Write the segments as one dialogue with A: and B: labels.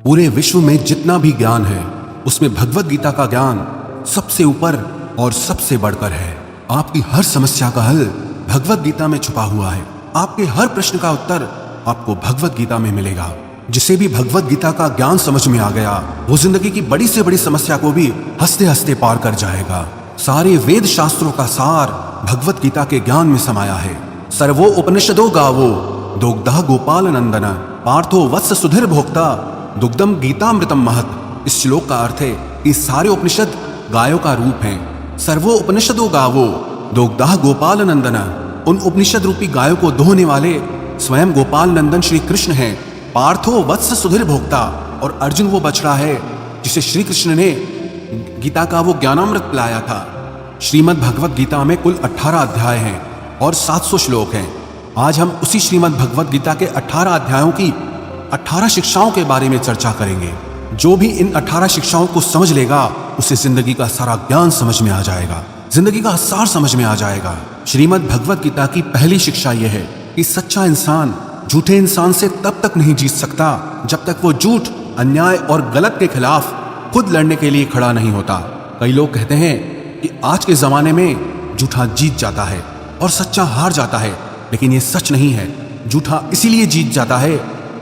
A: पूरे विश्व में जितना भी ज्ञान है उसमें भगवत गीता का ज्ञान सबसे ऊपर और सबसे बढ़कर है। आपकी हर समस्या का हल भगवत गीता में छुपा हुआ है। आपके हर प्रश्न का उत्तर आपको भगवत गीता में मिलेगा। जिसे भी भगवत गीता का ज्ञान समझ में आ गया वो जिंदगी की बड़ी से बड़ी समस्या को भी हंसते हंसते पार कर जाएगा। सारे वेद शास्त्रों का सार भगवत गीता के ज्ञान में समाया है। सर्वो उपनिषदो गावो दोग्धा गोपाल नंदन पार्थो वत्स सुधीर भोक्ता दुग्धम गीतामृतम महत। इस श्लोक का अर्थ है कि सारे उपनिषद गायों का रूप हैं। सर्वो उपनिषदो गावो दोग्धा गोपाल नंदन, उन उपनिषद रूपी गायों को दोहने वाले स्वयं गोपाल नंदन श्री कृष्ण हैं। पार्थो वत्स सुधीर भोक्ता, और अर्जुन वो बछड़ा है जिसे श्री कृष्ण ने गीता का वो ज्ञानामृत पिलाया था। श्रीमद् भगवत गीता में कुल 18 अध्याय हैं और 700 श्लोक हैं। आज हम उसी श्रीमद् भगवत गीता के 18 अध्यायों की 18 शिक्षाओं के बारे में चर्चा करेंगे। जो भी इन 18 शिक्षाओं को समझ लेगा उसे जिंदगी का सारा ज्ञान समझ में आ जाएगा, जिंदगी का सार समझ में आ जाएगा। श्रीमद् भगवत गीता की पहली शिक्षा यह है कि सच्चा इंसान झूठे इंसान से तब तक नहीं जीत सकता जब तक वो झूठ, अन्याय और गलत के खिलाफ खुद लड़ने के लिए खड़ा नहीं होता। कई लोग कहते हैं कि आज के जमाने में झूठा जीत जाता है और सच्चा हार जाता है, लेकिन ये सच नहीं है। झूठा इसीलिए जीत जाता है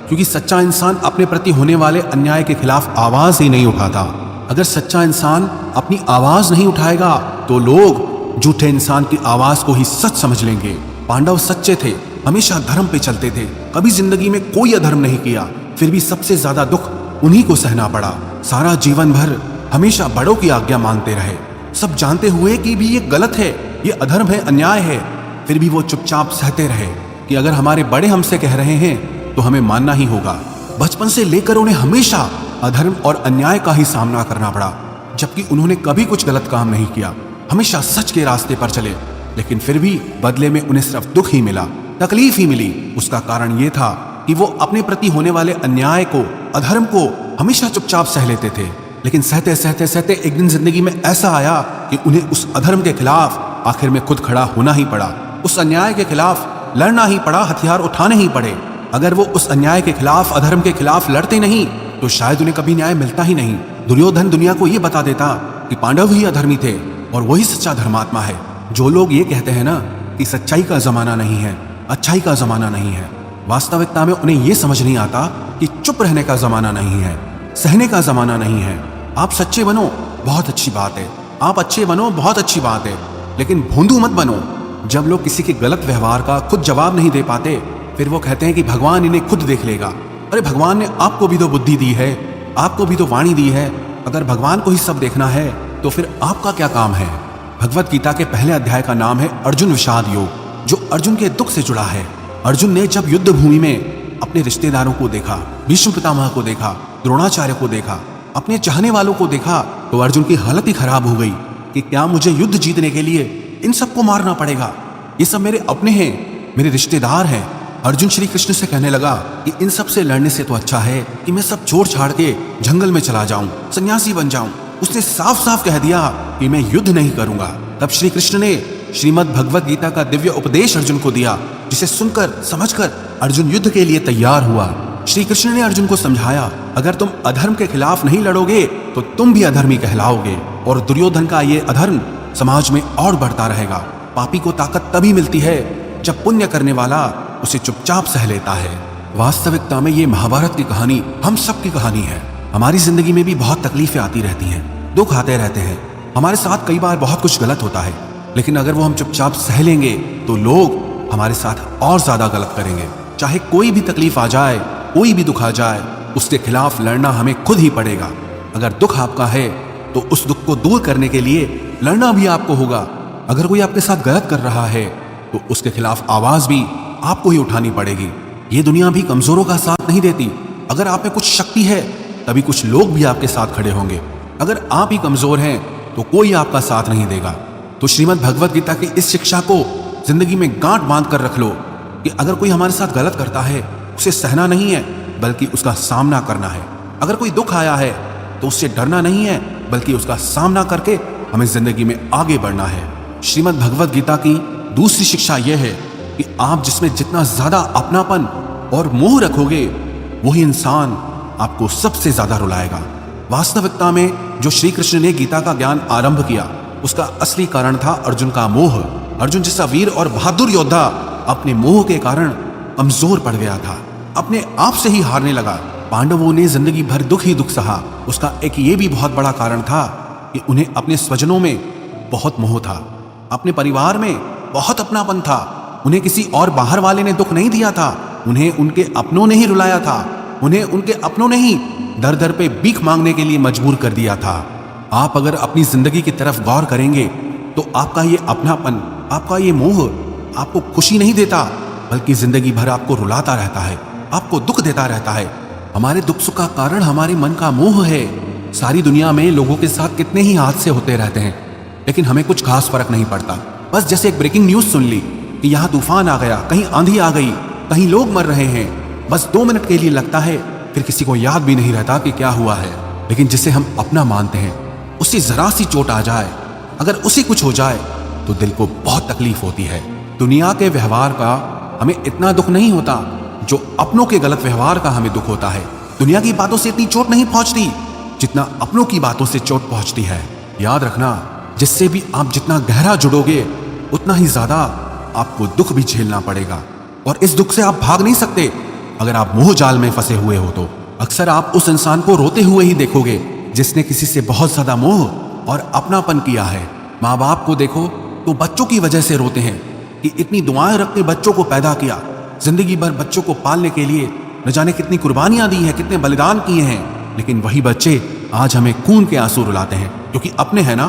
A: क्योंकि सच्चा इंसान अपने प्रति होने वाले अन्याय के खिलाफ आवाज ही नहीं उठाता। अगर सच्चा इंसान अपनी आवाज नहीं उठाएगा तो लोग झूठे इंसान की आवाज को ही सच समझ लेंगे। पांडव सच्चे थे, हमेशा धर्म पे चलते थे, कभी जिंदगी में कोई अधर्म नहीं किया, फिर भी सबसे ज्यादा दुख उन्हीं को सहना पड़ा। सारा जीवन भर हमेशा बड़ों की आज्ञा मानते रहे, सब जानते हुए कि भी ये गलत है, ये अधर्म है, अन्याय है, फिर भी वो चुपचाप सहते रहे कि अगर हमारे बड़े हमसे कह रहे हैं तो हमें मानना ही होगा। बचपन से लेकर उन्हें हमेशा अधर्म और अन्याय का ही सामना करना पड़ा, जबकि उन्होंने कभी कुछ गलत काम नहीं किया, हमेशा सच के रास्ते पर चले, लेकिन फिर भी बदले में उन्हें सिर्फ दुख ही मिला, तकलीफ ही मिली। उसका कारण ये था कि वो अपने प्रति होने वाले अन्याय को, अधर्म को हमेशा चुपचाप सह लेते थे। लेकिन सहते सहते सहते एक दिन जिंदगी में ऐसा आया कि उन्हें उस अधर्म के खिलाफ आखिर में खुद खड़ा होना ही पड़ा, उस अन्याय के खिलाफ लड़ना ही पड़ा, हथियार उठाने ही पड़े। अगर वो उस अन्याय के खिलाफ, अधर्म के खिलाफ लड़ते नहीं तो शायद उन्हें कभी न्याय मिलता ही नहीं। दुर्योधन दुनिया को ये बता देता कि पांडव ही अधर्मी थे और वही सच्चा धर्मात्मा है। जो लोग ये कहते हैं ना कि सच्चाई का जमाना नहीं है, अच्छाई का जमाना नहीं है, वास्तविकता में उन्हें ये समझ नहीं आता कि चुप रहने का जमाना नहीं है, सहने का जमाना नहीं है। आप सच्चे बनो, बहुत अच्छी बात है, आप अच्छे बनो, बहुत अच्छी बात है, लेकिन भोंदू मत बनो। जब लोग किसी के गलत व्यवहार का खुद जवाब नहीं दे पाते फिर वो कहते हैं कि भगवान इन्हें खुद देख लेगा। अरे भगवान ने आपको भी तो बुद्धि दी है, आपको भी तो वाणी दी है। अगर भगवान को ही सब देखना है तो फिर आपका क्या काम है। भगवत गीता के पहले अध्याय का नाम है अर्जुन विषाद योग, जो अर्जुन के दुख से जुड़ा है। अर्जुन ने जब युद्ध भूमि में अपने रिश्तेदारों को देखा, भीष्म पितामह को देखा, द्रोणाचार्य को देखा, अपने चाहने वालों को देखा, तो अर्जुन की हालत ही खराब हो गई कि क्या मुझे युद्ध जीतने के लिए इन सबको मारना पड़ेगा? ये सब मेरे अपने हैं, मेरे रिश्तेदार हैं। अर्जुन श्री कृष्ण से कहने लगा कि इन सब से लड़ने से तो अच्छा है कि मैं सब छोड़ छाड़ के जंगल में चला जाऊं, सन्यासी बन जाऊं। उसने साफ साफ कह दिया कि मैं युद्ध नहीं करूंगा। तब श्री कृष्ण ने श्रीमद् भगवत गीता का दिव्य उपदेश अर्जुन को दिया, जिसे सुनकर समझकर अर्जुन युद्ध के लिए तैयार हुआ। श्री कृष्ण ने अर्जुन को समझाया, अगर तुम अधर्म के खिलाफ नहीं लड़ोगे तो तुम भी अधर्मी कहलाओगे और दुर्योधन का ये अधर्म समाज में और बढ़ता रहेगा। पापी को ताकत तभी मिलती है जब पुण्य करने वाला उसे चुपचाप सह लेता है। वास्तविकता में ये महाभारत की कहानी हम सब की कहानी है। हमारी जिंदगी में भी बहुत तकलीफें आती रहती हैं, दुख आते रहते हैं, हमारे साथ कई बार बहुत कुछ गलत होता है, लेकिन अगर वो हम चुपचाप सह लेंगे तो लोग हमारे साथ और ज्यादा गलत करेंगे। चाहे कोई भी तकलीफ आ जाए, कोई भी दुख आ जाए, उसके खिलाफ लड़ना हमें खुद ही पड़ेगा। अगर दुख आपका है तो उस दुख को दूर करने के लिए लड़ना भी आपको होगा। अगर कोई आपके साथ गलत कर रहा है तो उसके खिलाफ आवाज भी आपको ही उठानी पड़ेगी। ये दुनिया भी कमजोरों का साथ नहीं देती। अगर आप में कुछ शक्ति है तभी कुछ लोग भी आपके साथ खड़े होंगे। अगर आप ही कमजोर हैं तो कोई आपका साथ नहीं देगा। तो श्रीमद् भगवत गीता की इस शिक्षा को जिंदगी में गांठ बांध कर रख लो कि अगर कोई हमारे साथ गलत करता है उसे सहना नहीं है बल्कि उसका सामना करना है। अगर कोई दुख आया है तो उससे डरना नहीं है बल्कि उसका सामना करके हमें जिंदगी में आगे बढ़ना है। श्रीमद् भगवत गीता की दूसरी शिक्षा यह है कि आप जिसमें जितना ज्यादा अपनापन और मोह रखोगे वही इंसान आपको सबसे ज्यादा रुलाएगा। वास्तविकता में जो श्री कृष्ण ने गीता का ज्ञान आरंभ किया, उसका असली कारण था अर्जुन का मोह। अर्जुन जैसा वीर और बहादुर योद्धा अपने मोह के कारण कमजोर पड़ गया था, अपने आप से ही हारने लगा। पांडवों ने जिंदगी भर दुख ही दुख सहा। उसका एक ये भी बहुत बड़ा कारण था कि उन्हें अपने स्वजनों में बहुत मोह था, अपने परिवार में बहुत अपनापन था। उन्हें किसी और बाहर वाले ने दुख नहीं दिया था, उन्हें उनके अपनों ने ही रुलाया था, उन्हें उनके अपनों ने ही दर दर पे भीख मांगने के लिए मजबूर कर दिया था। आप अगर अपनी जिंदगी की तरफ गौर करेंगे तो आपका ये अपनापन, आपका ये मोह आपको खुशी नहीं देता, बल्कि जिंदगी भर आपको रुलाता रहता है, आपको दुख देता रहता है। हमारे दुख सुख का कारण हमारे मन का मोह है। सारी दुनिया में लोगों के साथ कितने ही हादसे होते रहते हैं, लेकिन हमें कुछ खास फर्क नहीं पड़ता। बस जैसे एक ब्रेकिंग न्यूज सुन ली कि यहाँ तूफान आ गया, कहीं आंधी आ गई, कहीं लोग मर रहे हैं, बस 2 मिनट के लिए लगता है, फिर किसी को याद भी नहीं रहता कि क्या हुआ है। लेकिन जिसे हम अपना मानते हैं, उससे जरा सी चोट आ जाए, अगर उसे कुछ हो जाए तो दिल को बहुत तकलीफ होती है। दुनिया के व्यवहार का हमें इतना दुख नहीं होता जो अपनों के गलत व्यवहार का हमें दुख होता है। दुनिया की बातों से इतनी चोट नहीं पहुंचती जितना अपनों की बातों से चोट पहुंचती है। याद रखना, जिससे भी आप जितना गहरा जुड़ोगे उतना ही ज्यादा आपको दुख भी झेलना पड़ेगा, और इस दुख से आप भाग नहीं सकते। अगर आप मोह जाल में फंसे हुए हो तो अक्सर आप उस इंसान को रोते हुए ही देखोगे जिसने किसी से बहुत ज्यादा मोह और अपनापन किया है। माँ बाप को देखो तो बच्चों की वजह से रोते हैं कि इतनी दुआएं रख के बच्चों को पैदा किया, जिंदगी भर बच्चों को पालने के लिए न जाने कितनी कुर्बानियां दी हैं, कितने बलिदान किए हैं, लेकिन वही बच्चे आज हमें खून के आंसू रुलाते हैं, क्योंकि अपने हैं ना,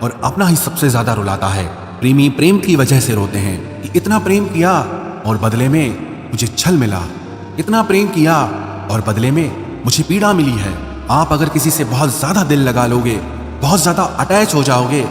A: और अपना ही सबसे ज्यादा रुलाता है। प्रेमी प्रेम की वजह से रोते हैं कि इतना प्रेम किया और बदले में मुझे छल मिला, इतना प्रेम किया और बदले में मुझे पीड़ा मिली है। आप अगर किसी से बहुत ज्यादा दिल लगा लोगे, बहुत ज्यादा अटैच हो जाओगे,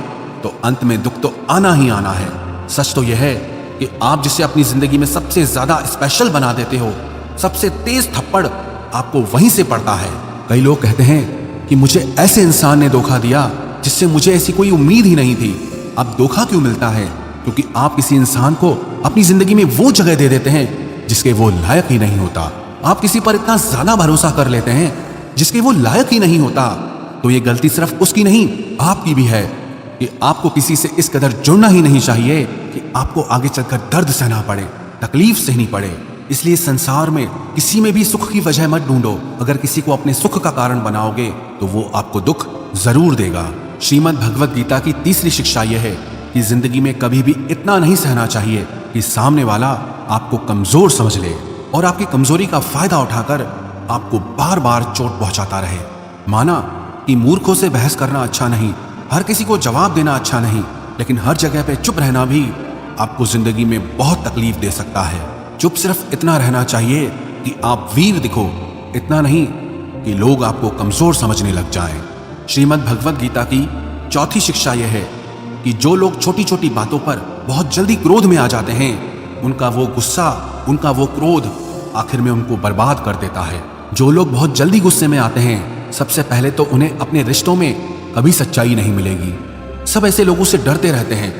A: तो अंत में दुख तो आना ही आना है। सच तो यह है कि आप जिसे अपनी जिंदगी में सबसे ज्यादा स्पेशल बना देते हो, सबसे तेज थप्पड़ आपको वहीं से पड़ता है। कई लोग कहते हैं कि मुझे ऐसे इंसान ने धोखा दिया जिससे मुझे ऐसी कोई उम्मीद ही नहीं थी। अब धोखा क्यों मिलता है? क्योंकि आप किसी इंसान को अपनी जिंदगी में वो जगह दे देते हैं जिसके वो लायक ही नहीं होता। आप किसी पर इतना ज्यादा भरोसा कर लेते हैं जिसके वो लायक ही नहीं होता। तो ये गलती सिर्फ उसकी नहीं, आपकी भी है कि आपको किसी से इस कदर जुड़ना ही नहीं चाहिए कि आपको आगे चलकर दर्द सहना पड़े, तकलीफ सहनी पड़े। इसलिए संसार में किसी में भी सुख की वजह मत ढूंढो। अगर किसी को अपने सुख का कारण बनाओगे तो वो आपको दुख जरूर देगा। श्रीमद् भगवत गीता की तीसरी शिक्षा यह है कि जिंदगी में कभी भी इतना नहीं सहना चाहिए कि सामने वाला आपको कमजोर समझ ले और आपकी कमजोरी का फायदा उठाकर आपको बार बार चोट पहुंचाता रहे। माना कि मूर्खों से बहस करना अच्छा नहीं, हर किसी को जवाब देना अच्छा नहीं, लेकिन हर जगह पे चुप रहना भी आपको जिंदगी में बहुत तकलीफ दे सकता है। चुप सिर्फ इतना रहना चाहिए कि आप वीर दिखो, इतना नहीं कि लोग आपको कमजोर समझने लग जाएं। श्रीमद् भगवत गीता की चौथी शिक्षा यह है कि जो लोग छोटी छोटी बातों पर बहुत जल्दी क्रोध में आ जाते हैं, उनका वो गुस्सा, उनका वो क्रोध आखिर में उनको बर्बाद कर देता है। जो लोग बहुत जल्दी गुस्से में आते हैं, सबसे पहले तो उन्हें अपने रिश्तों में कभी सच्चाई नहीं मिलेगी। सब ऐसे लोगों से डरते रहते हैं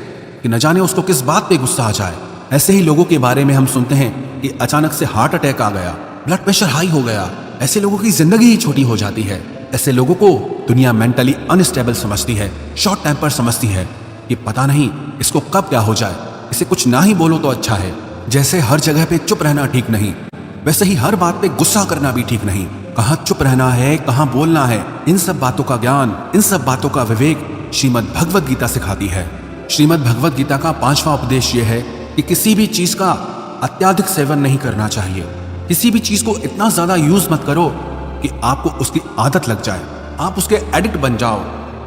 A: कि न जाने उसको किस बात पे गुस्सा आ जाए। ऐसे ही लोगों के बारे में हम सुनते हैं कि अचानक से हार्ट अटैक आ गया, ब्लड प्रेशर हाई हो गया। ऐसे लोगों की जिंदगी ही छोटी हो जाती है। ऐसे लोगों को दुनिया मेंटली अनस्टेबल समझती है, शॉर्ट टेम्पर समझती है कि पता नहीं इसको कब क्या हो जाए, इसे कुछ ना ही बोलो तो अच्छा है। जैसे हर जगह पे चुप रहना ठीक नहीं, वैसे ही हर बात पे गुस्सा करना भी ठीक नहीं। कहाँ चुप रहना है, कहाँ बोलना है, इन सब बातों का ज्ञान, इन सब बातों का विवेक श्रीमद् भगवत गीता सिखाती है। श्रीमद् भगवत गीता का 5वां उपदेश यह है कि किसी भी चीज का अत्यधिक सेवन नहीं करना चाहिए। किसी भी चीज को इतना ज्यादा यूज मत करो कि आपको उसकी आदत लग जाए, आप उसके एडिक्ट बन जाओ।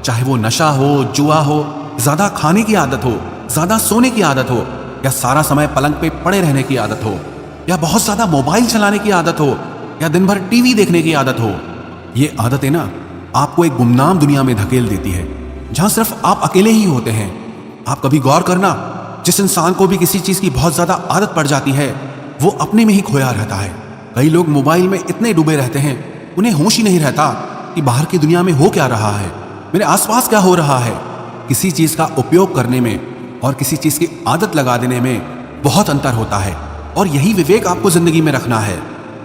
A: चाहे वो नशा हो, जुआ हो, ज्यादा खाने की आदत हो, ज्यादा सोने की आदत हो, या सारा समय पलंग पे पड़े रहने की आदत हो, या बहुत ज्यादा मोबाइल चलाने की आदत हो, या दिन भर टीवी देखने की आदत हो। ये आदतें ना आपको एक गुमनाम दुनिया में धकेल देती है जहां सिर्फ आप अकेले ही होते हैं। आप कभी गौर करना, जिस इंसान को भी किसी चीज की बहुत ज्यादा आदत पड़ जाती है वो अपने में ही खोया रहता है। कई लोग मोबाइल में इतने डूबे रहते हैं उन्हें होश ही नहीं रहता कि बाहर की दुनिया में हो क्या रहा है, मेरे आसपास क्या हो रहा है। किसी चीज का उपयोग करने में और किसी चीज की आदत लगा देने में बहुत अंतर होता है, और यही विवेक आपको जिंदगी में रखना है।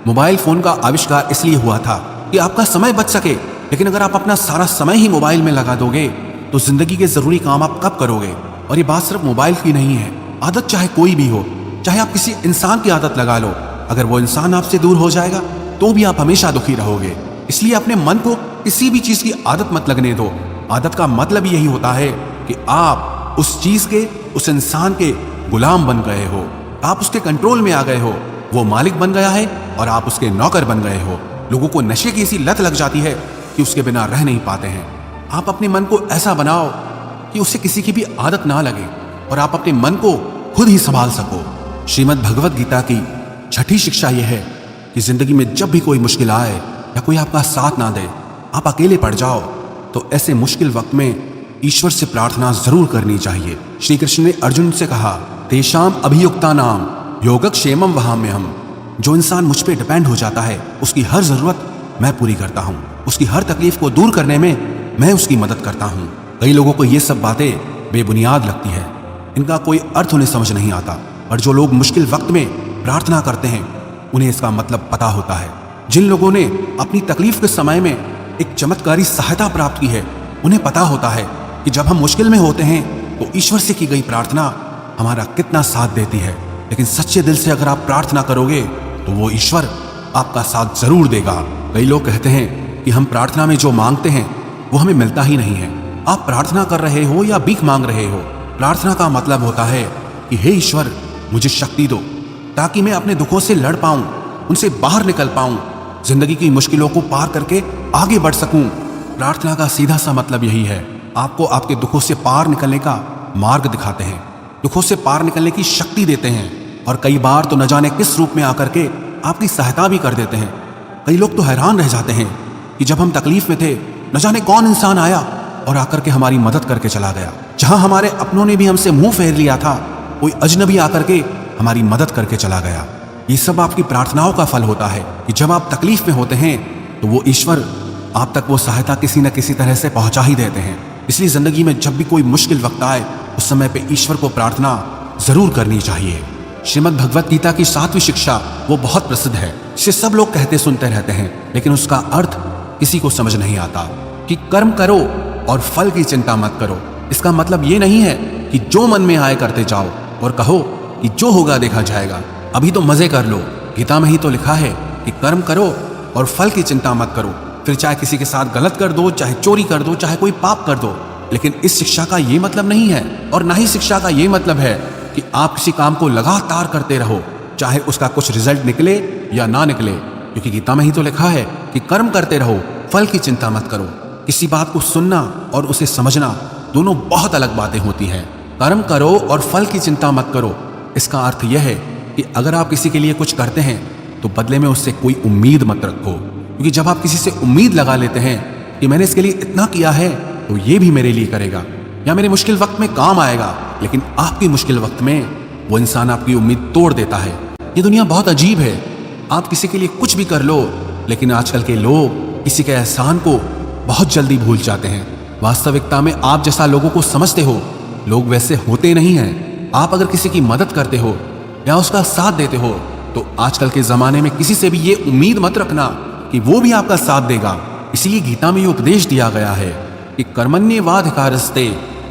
A: मोबाइल फोन का आविष्कार इसलिए हुआ था कि आपका समय बच सके। लेकिन अगर आप अपना सारा समय ही मोबाइल में लगा दोगे तो जिंदगी के जरूरी काम आप कब करोगे? और ये बात सिर्फ मोबाइल की नहीं है, आदत चाहे कोई भी हो, चाहे आप किसी इंसान की आदत लगा लो, अगर वो इंसान आपसे दूर हो जाएगा तो भी आप हमेशा दुखी रहोगे। इसलिए अपने मन को किसी भी चीज की आदत मत लगने दो। आदत का मतलब यही होता है कि आप उस चीज के, उस इंसान के गुलाम बन गए हो, आप उसके कंट्रोल में आ गए हो, वो मालिक बन गया है और आप उसके नौकर बन गए हो। लोगों को नशे की ऐसी लत लग जाती है कि उसके बिना रह नहीं पाते हैं। आप अपने मन को ऐसा बनाओ कि उसे किसी की भी आदत ना लगे और आप अपने मन को खुद ही संभाल सको। श्रीमद् भगवत गीता की छठी शिक्षा यह है कि जिंदगी में जब भी कोई मुश्किल आए या कोई आपका साथ ना दे, आप अकेले पड़ जाओ, तो ऐसे मुश्किल वक्त में ईश्वर से प्रार्थना जरूर करनी चाहिए। श्री कृष्ण ने अर्जुन से कहा, तेषाम अभियुक्ता नाम योगक्षेमम वहाम्यहम्। जो इंसान मुझ पे डिपेंड हो जाता है उसकी हर जरूरत मैं पूरी करता हूँ, उसकी हर तकलीफ को दूर करने में मैं उसकी मदद करता हूँ। कई लोगों को ये सब बातें बेबुनियाद लगती है, इनका कोई अर्थ उन्हें समझ नहीं आता, और जो लोग मुश्किल वक्त में प्रार्थना करते हैं उन्हें इसका मतलब पता होता है। जिन लोगों ने अपनी तकलीफ के समय में एक चमत्कारी सहायता प्राप्त की है, उन्हें पता होता है कि जब हम मुश्किल में होते हैं तो ईश्वर से की गई प्रार्थना हमारा कितना साथ देती है। लेकिन सच्चे दिल से अगर आप प्रार्थना करोगे तो वो ईश्वर आपका साथ जरूर देगा। कई लोग कहते हैं कि हम प्रार्थना में जो मांगते हैं वो हमें मिलता ही नहीं है। आप प्रार्थना कर रहे हो या भीख मांग रहे हो, प्रार्थना का मतलब होता है कि हे ईश्वर, मुझे शक्ति दो ताकि मैं अपने दुखों से लड़ पाऊं, उनसे बाहर निकल पाऊं, जिंदगी की मुश्किलों को पार करके आगे बढ़ सकूं। प्रार्थना का सीधा सा मतलब यही है, आपको आपके दुखों से पार निकलने का मार्ग दिखाते हैं, दुखों से पार निकलने की शक्ति देते हैं, और कई बार तो न जाने किस रूप में आकर के आपकी सहायता भी कर देते हैं। कई लोग तो हैरान रह जाते हैं कि जब हम तकलीफ में थे, न जाने कौन इंसान आया और आकर के हमारी मदद करके चला गया। जहां हमारे अपनों ने भी हमसे मुंह फेर लिया था, कोई अजनबी आकर के हमारी मदद करके चला गया। ये सब आपकी प्रार्थनाओं का फल होता है कि जब आप तकलीफ में होते हैं तो वो ईश्वर आप तक वो सहायता किसी न किसी तरह से पहुंचा ही देते हैं। इसलिए जिंदगी में जब भी कोई मुश्किल वक्त आए उस समय पे ईश्वर को प्रार्थना जरूर करनी चाहिए। श्रीमद् भगवत गीता की 7वीं शिक्षा वो बहुत प्रसिद्ध है, इसे सब लोग कहते सुनते रहते हैं, लेकिन उसका अर्थ किसी को समझ नहीं आता कि कर्म करो और फल की चिंता मत करो। इसका मतलब ये नहीं है कि जो मन में आए करते जाओ और कहो कि जो होगा देखा जाएगा, अभी तो मजे कर लो। गीता में ही तो लिखा है कि कर्म करो और फल की चिंता मत करो, फिर चाहे किसी के साथ गलत कर दो, चाहे चोरी कर दो, चाहे कोई पाप कर दो। लेकिन इस शिक्षा का ये मतलब नहीं है, और ना ही शिक्षा का ये मतलब है कि आप किसी काम को लगातार करते रहो, चाहे उसका कुछ रिजल्ट निकले या ना निकले, क्योंकि गीता में ही तो लिखा है कि कर्म करते रहो, फल की चिंता मत करो। किसी बात को सुनना और उसे समझना दोनों बहुत अलग बातें होती हैं। कर्म करो और फल की चिंता मत करो, इसका अर्थ यह है कि अगर आप किसी के लिए कुछ करते हैं तो बदले में उससे कोई उम्मीद मत रखो, क्योंकि जब आप किसी से उम्मीद लगा लेते हैं कि मैंने इसके लिए इतना किया है तो ये भी मेरे लिए करेगा या मेरे मुश्किल वक्त में काम आएगा, लेकिन आपकी मुश्किल वक्त में वो इंसान आपकी उम्मीद तोड़ देता है। ये दुनिया बहुत अजीब है, आप किसी के लिए कुछ भी कर लो, लेकिन आजकल के लोग किसी के एहसान को बहुत जल्दी भूल जाते हैं। वास्तविकता में आप जैसा लोगों को समझते हो, लोग वैसे होते नहीं हैं। आप अगर किसी की मदद करते हो या उसका साथ देते हो तो आजकल के जमाने में किसी से भी ये उम्मीद मत रखना कि वो भी आपका साथ देगा। इसीलिए गीता में ये उपदेश दिया गया है कि कर्मण्येवाधिकारस्ते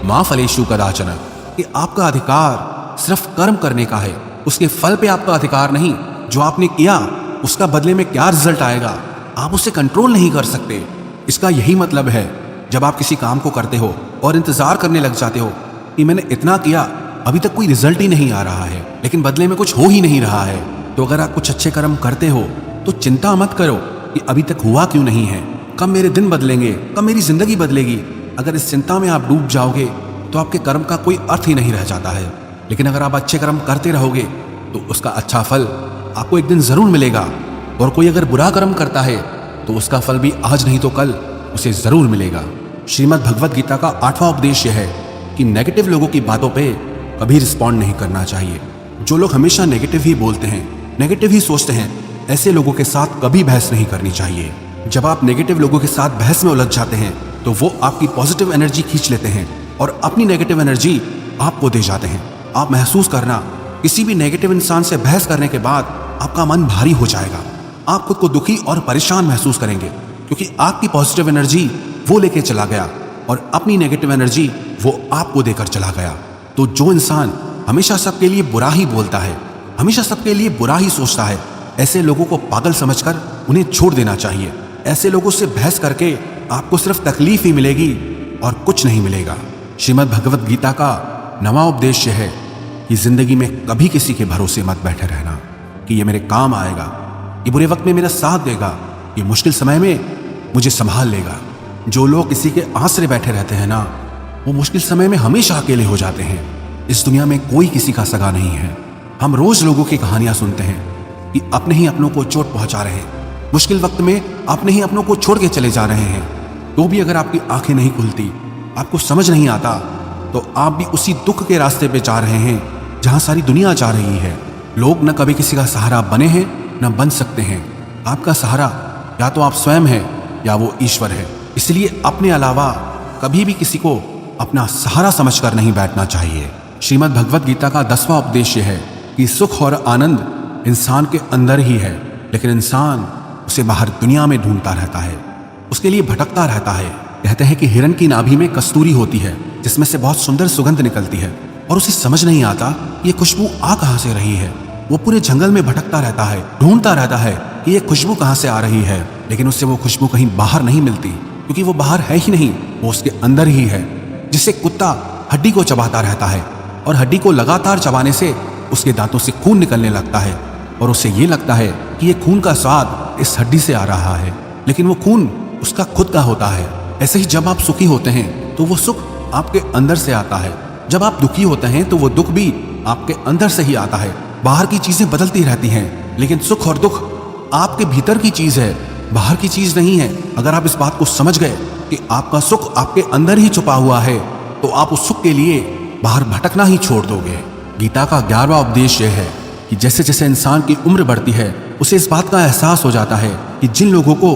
A: मा फलेषु कदाचन, कि आपका अधिकार सिर्फ कर्म करने का है, उसके फल पे आपका अधिकार नहीं। जो आपने किया उसका बदले में क्या रिजल्ट आएगा आप उसे कंट्रोल नहीं कर सकते। इसका यही मतलब है, जब आप किसी काम को करते हो और इंतजार करने लग जाते हो कि मैंने इतना किया, अभी तक कोई रिजल्ट ही नहीं आ रहा है, लेकिन बदले में कुछ हो ही नहीं रहा है, तो अगर आप कुछ अच्छे कर्म करते हो तो चिंता मत करो कि अभी तक हुआ क्यों नहीं है, कब मेरे दिन बदलेंगे, कब मेरी जिंदगी बदलेगी। अगर इस चिंता में आप डूब जाओगे तो आपके कर्म का कोई अर्थ ही नहीं रह जाता है। लेकिन अगर आप अच्छे कर्म करते रहोगे तो उसका अच्छा फल आपको एक दिन जरूर मिलेगा, और कोई अगर बुरा कर्म करता है तो उसका फल भी आज नहीं तो कल उसे जरूर मिलेगा। श्रीमद् भगवत गीता का 8वां उपदेश यह है कि नेगेटिव लोगों की बातों पे कभी रिस्पॉन्ड नहीं करना चाहिए। जो लोग हमेशा नेगेटिव ही बोलते हैं, नेगेटिव ही सोचते हैं, ऐसे लोगों के साथ कभी बहस नहीं करनी चाहिए। जब आप नेगेटिव लोगों के साथ बहस में उलझ जाते हैं तो वो आपकी पॉजिटिव एनर्जी खींच लेते हैं और अपनी नेगेटिव एनर्जी आपको दे जाते हैं। आप महसूस करना, किसी भी नेगेटिव इंसान से बहस करने के बाद आपका मन भारी हो जाएगा, आप खुद को दुखी और परेशान महसूस करेंगे। क्योंकि आपकी पॉजिटिव एनर्जी वो लेके चला गया और अपनी नेगेटिव एनर्जी वो आपको देकर चला गया। तो जो इंसान हमेशा सबके लिए बुरा ही बोलता है, हमेशा सबके लिए बुरा ही सोचता है, ऐसे लोगों को पागल समझकर उन्हें छोड़ देना चाहिए। ऐसे लोगों से बहस करके आपको सिर्फ तकलीफ ही मिलेगी और कुछ नहीं मिलेगा। श्रीमद् भगवत गीता का 9वां उपदेश है कि जिंदगी में कभी किसी के भरोसे मत बैठे रहना कि ये मेरे काम आएगा, ये बुरे वक्त में मेरा साथ देगा, ये मुश्किल समय में मुझे संभाल लेगा। जो लोग किसी के आसरे बैठे रहते हैं ना, वो मुश्किल समय में हमेशा अकेले हो जाते हैं। इस दुनिया में कोई किसी का सगा नहीं है। हम रोज लोगों की कहानियां सुनते हैं कि अपने ही अपनों को चोट पहुंचा रहे हैं, मुश्किल वक्त में अपने ही अपनों को छोड़ के चले जा रहे हैं। तो भी अगर आपकी आंखें नहीं खुलती, आपको समझ नहीं आता, तो आप भी उसी दुख के रास्ते पे जा रहे हैं जहां सारी दुनिया जा रही है। लोग न कभी किसी का सहारा बने हैं न बन सकते हैं। आपका सहारा या तो आप स्वयं हैं या वो ईश्वर है। इसलिए अपने अलावा कभी भी किसी को अपना सहारा समझकर नहीं बैठना चाहिए। श्रीमद् भगवत गीता का 10वां उपदेश है कि सुख और आनंद इंसान के अंदर ही है, लेकिन इंसान उसे बाहर दुनिया में ढूंढता रहता है, उसके लिए भटकता रहता है। कहते हैं कि हिरण की नाभि में कस्तूरी होती है जिसमें से बहुत सुंदर सुगंध निकलती है और उसे समझ नहीं आता ये खुशबू आ कहां से रही है। वो पूरे जंगल में भटकता रहता है, ढूंढता रहता है कि ये खुशबू कहां से आ रही है, लेकिन उससे वो खुशबू कहीं बाहर नहीं मिलती, क्योंकि वो बाहर है ही नहीं, वो उसके अंदर ही है। जिससे कुत्ता हड्डी को चबाता रहता है और हड्डी को लगातार चबाने से उसके दांतों से खून निकलने लगता है और उसे ये लगता है कि ये खून का स्वाद इस हड्डी से आ रहा है, लेकिन वो खून उसका खुद का होता है। ऐसे ही जब आप सुखी होते हैं तो वो सुख आपके अंदर से आता है, जब आप दुखी होते हैं तो वो दुख भी आपके अंदर से ही आता है। बाहर की चीजें बदलती रहती हैं, लेकिन सुख और दुख आपके भीतर की चीज है, बाहर की चीज नहीं है। अगर आप इस बात को समझ गए कि आपका सुख आपके अंदर ही छुपा हुआ है, तो आप उस सुख के लिए बाहर भटकना ही छोड़ दोगे। गीता का 11वां उपदेश यह है कि जैसे जैसे इंसान की उम्र बढ़ती है, उसे इस बात का एहसास हो जाता है कि जिन लोगों को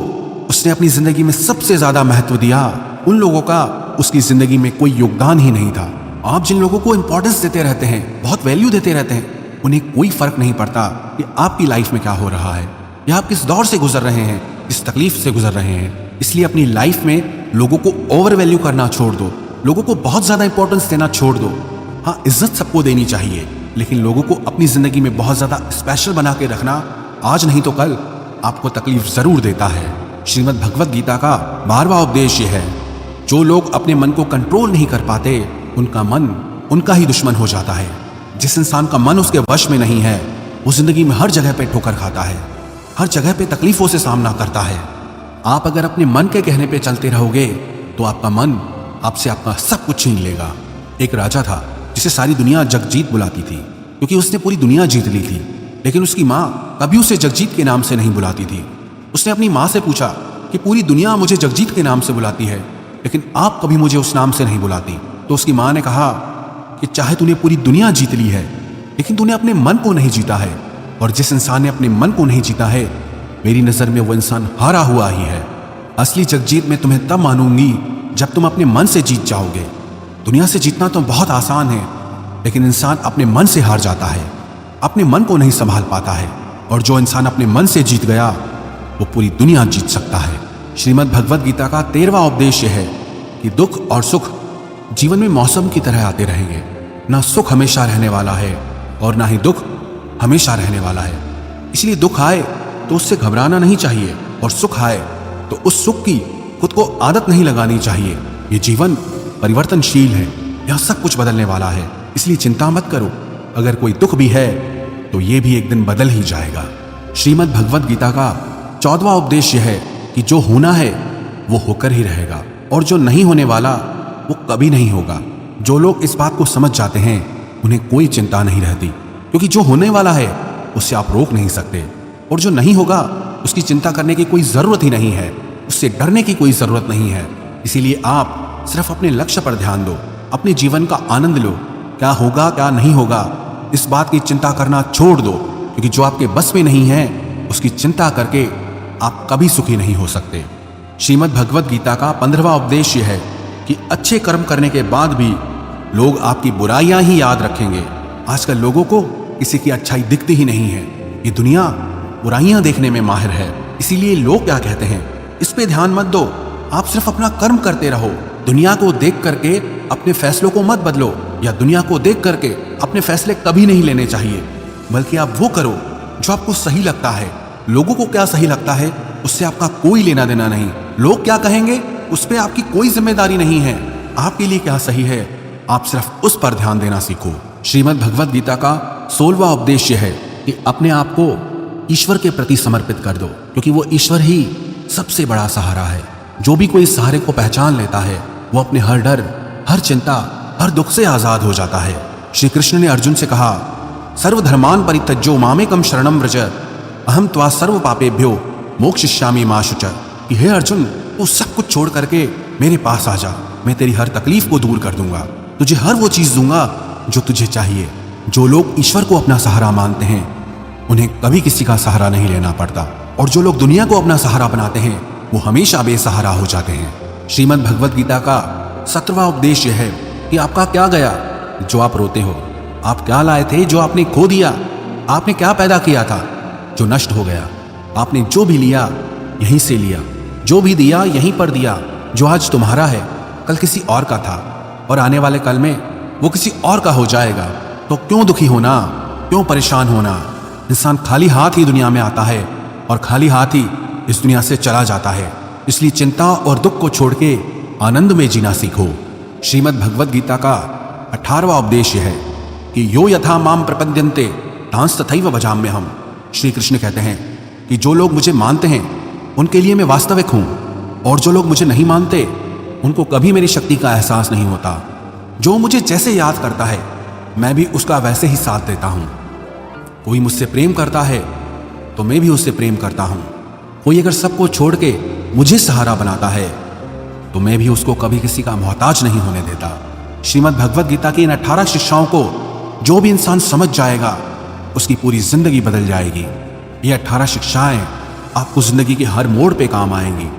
A: उसने अपनी जिंदगी में सबसे ज्यादा महत्व दिया, उन लोगों का उसकी जिंदगी में कोई योगदान ही नहीं था। आप जिन लोगों को इंपॉर्टेंस देते रहते हैं, बहुत वैल्यू देते रहते हैं, उन्हें कोई फर्क नहीं पड़ता कि आपकी लाइफ में क्या हो रहा है या आप किस दौर से गुजर रहे हैं, किस तकलीफ से गुजर रहे हैं। इसलिए अपनी लाइफ में लोगों को ओवर वैल्यू करना छोड़ दो, लोगों को बहुत ज्यादा इंपॉर्टेंस देना छोड़ दो। हाँ, इज्जत सबको देनी चाहिए, लेकिन लोगों को अपनी जिंदगी में बहुत ज्यादा स्पेशल बना के रखना आज नहीं तो कल आपको तकलीफ जरूर देता है। श्रीमद् भगवत गीता का 12वां उपदेश है, जो लोग अपने मन को कंट्रोल नहीं कर पाते, उनका मन उनका ही दुश्मन हो जाता है। जिस इंसान का मन उसके वश में नहीं है, वो जिंदगी में हर जगह पे ठोकर खाता है, हर जगह पे तकलीफों से सामना करता है। आप अगर अपने मन के कहने पे चलते रहोगे तो आपका मन आपसे आपका सब कुछ छीन लेगा। एक राजा था जिसे सारी दुनिया जगजीत बुलाती थी, क्योंकि उसने पूरी दुनिया जीत ली थी, लेकिन उसकी माँ कभी उसे जगजीत के नाम से नहीं बुलाती थी। उसने अपनी माँ से पूछा कि पूरी दुनिया मुझे जगजीत के नाम से बुलाती है, लेकिन आप कभी मुझे उस नाम से नहीं बुलाती। तो उसकी माँ ने कहा कि चाहे तूने पूरी दुनिया जीत ली है, लेकिन तूने अपने मन को नहीं जीता है, और जिस इंसान ने अपने मन को नहीं जीता है, मेरी नजर में वो इंसान हारा हुआ ही है। असली जगजीत मैं तुम्हें तब मानूंगी जब तुम अपने मन से जीत जाओगे। दुनिया से जीतना तो बहुत आसान है, लेकिन इंसान अपने मन से हार जाता है, अपने मन को नहीं संभाल पाता है। और जो इंसान अपने मन से जीत गया, वो पूरी दुनिया जीत सकता है। श्रीमद् भगवत गीता का 13वां उपदेश है कि दुख और सुख जीवन में मौसम की तरह आते रहेंगे। ना सुख हमेशा रहने वाला है और ना ही दुख हमेशा रहने वाला है। इसलिए दुख आए तो उससे घबराना नहीं चाहिए, और सुख आए तो उस सुख की खुद को आदत नहीं लगानी चाहिए। ये जीवन परिवर्तनशील है, यह सब कुछ बदलने वाला है, इसलिए चिंता मत करो। अगर कोई दुख भी है तो ये भी एक दिन बदल ही जाएगा। श्रीमद् भगवत गीता का 14वां उपदेश है कि जो होना है वो होकर ही रहेगा, और जो नहीं होने वाला वो कभी नहीं होगा। जो लोग इस बात को समझ जाते हैं, उन्हें कोई चिंता नहीं रहती, क्योंकि जो होने वाला है उससे आप रोक नहीं सकते, और जो नहीं होगा उसकी चिंता करने की कोई जरूरत ही नहीं है, उससे डरने की कोई जरूरत नहीं है। इसीलिए आप सिर्फ अपने लक्ष्य पर ध्यान दो, अपने जीवन का आनंद लो। क्या होगा क्या नहीं होगा इस बात की चिंता करना छोड़ दो, क्योंकि जो आपके बस में नहीं है उसकी चिंता करके आप कभी सुखी नहीं हो सकते। श्रीमद् भगवत गीता का 15वां उपदेश है कि अच्छे कर्म करने के बाद भी लोग आपकी बुराइयां ही याद रखेंगे। आजकल लोगों को किसी की अच्छाई दिखती ही नहीं है। ये दुनिया बुराइयां देखने में माहिर है। इसीलिए लोग क्या कहते हैं इस पे ध्यान मत दो। आप सिर्फ अपना कर्म करते रहो। दुनिया को देख करके अपने फैसलों को मत बदलो, या दुनिया को देख करके अपने फैसले कभी नहीं लेने चाहिए, बल्कि आप वो करो जो आपको सही लगता है। लोगों को क्या सही लगता है उससे आपका कोई लेना देना नहीं। लोग क्या कहेंगे उस पर आपकी कोई जिम्मेदारी नहीं है। आपके लिए क्या सही है, आप सिर्फ उस पर ध्यान देना सीखो। श्रीमद् भगवद गीता का 16वां उपदेश यह है कि अपने आप को ईश्वर के प्रति समर्पित कर दो, क्योंकि वो ईश्वर ही सबसे बड़ा सहारा है। जो भी कोई सहारे को पहचान लेता है वो अपने हर डर, हर चिंता, हर दुख से आजाद हो जाता है। श्री कृष्ण ने अर्जुन से कहा, सर्वधर्मान परित्यज्यो मामेकम शरणम व्रज अहम त्वा सर्व पापेभ्यो मोक्षयिष्यामि मा शुच। कि हे अर्जुन, तू सब कुछ छोड़ करके मेरे पास आ जा, मैं तेरी हर तकलीफ को दूर कर दूंगा, तुझे हर वो चीज दूंगा जो तुझे चाहिए। जो लोग ईश्वर को अपना सहारा मानते हैं उन्हें कभी किसी का सहारा नहीं लेना पड़ता, और जो लोग दुनिया को अपना सहारा बनाते हैं वो हमेशा बेसहारा हो जाते हैं। श्रीमद् भगवद गीता का 17वां उपदेश यह है कि आपका क्या गया जो आप रोते हो, आप क्या लाए थे जो आपने खो दिया, आपने क्या पैदा किया था जो नष्ट हो गया, आपने जो भी लिया यहीं से लिया, जो भी दिया यहीं पर दिया। जो आज तुम्हारा है कल किसी और का था, और आने वाले कल में वो किसी और का हो जाएगा। तो क्यों दुखी होना, क्यों परेशान होना। इंसान खाली हाथ ही दुनिया में आता है और खाली हाथ ही इस दुनिया से चला जाता है। इसलिए चिंता और दुख को छोड़ के आनंद में जीना सीखो। श्रीमद् भगवद गीता का 18वां उपदेश यह है कि यो यथा माम प्रपद्यन्ते तांस तथैव भजाम्यहम्। श्री कृष्ण कहते हैं कि जो लोग मुझे मानते हैं उनके लिए मैं वास्तविक हूं, और जो लोग मुझे नहीं मानते उनको कभी मेरी शक्ति का एहसास नहीं होता। जो मुझे जैसे याद करता है मैं भी उसका वैसे ही साथ देता हूं। कोई मुझसे प्रेम करता है तो मैं भी उससे प्रेम करता हूं। कोई अगर सबको छोड़ के मुझे सहारा बनाता है तो मैं भी उसको कभी किसी का मोहताज नहीं होने देता। श्रीमद् भगवद गीता की इन 18 शिक्षाओं को जो भी इंसान समझ जाएगा उसकी पूरी जिंदगी बदल जाएगी। ये 18 शिक्षाएं आपको जिंदगी के हर मोड़ पे काम आएंगी।